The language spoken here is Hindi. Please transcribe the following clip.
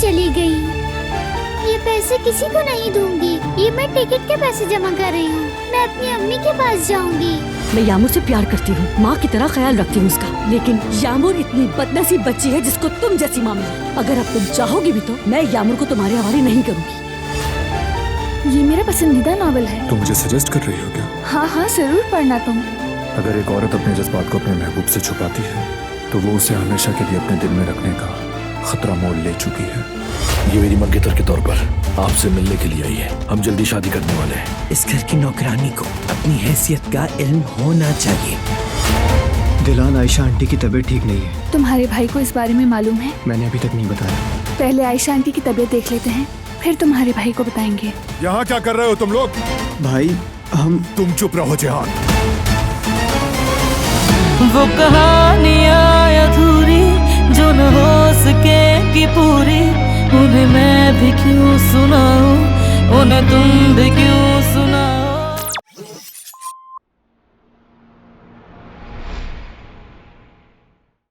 चली गई। ये पैसे किसी को नहीं दूंगी। ये मैं टिकट के पैसे जमा कर रही हूँ। मैं अपनी अम्मी के पास जाऊंगी। मैं यामूर से प्यार करती हूँ, माँ की तरह ख्याल रखती हूँ उसका, लेकिन यामूर इतनी बदनसीब बच्ची है जिसको तुम जैसी माँ मिली। अगर अब तुम चाहोगी भी तो मैं यामूर को तुम्हारे हवाले नहीं करूँगी। ये मेरा पसंदीदा नॉवल है। तुम मुझे सजेस्ट कर रही हो क्या? हाँ हाँ जरूर पढ़ना तुम। अगर एक औरत अपने जज्बात को अपने महबूब से छुपाती है तो वो उसे हमेशा के लिए अपने दिल में रखने का खतरा मोल ले चुकी है। ये मेरी मंगेतर के तौर पर आपसे मिलने के लिए आई है। हम जल्दी शादी करने वाले हैं। इस घर की नौकरानी को अपनी हैसियत का इल्म होना चाहिए। दिलान, आयशा आंटी की तबीयत ठीक नहीं है। तुम्हारे भाई को इस बारे में मालूम है? मैंने अभी तक नहीं बताया। पहले आयशा आंटी की तबीयत देख लेते हैं, फिर तुम्हारे भाई को बताएंगे। यहाँ क्या कर रहे हो तुम लोग? भाई हम तुम चुप रहो जिहान। वो कहानियाँ अधूरी जो न हो सकेगी पूरी, उन्हें मैं भी क्यों सुनाऊं, उन्हें तुम भी क्यों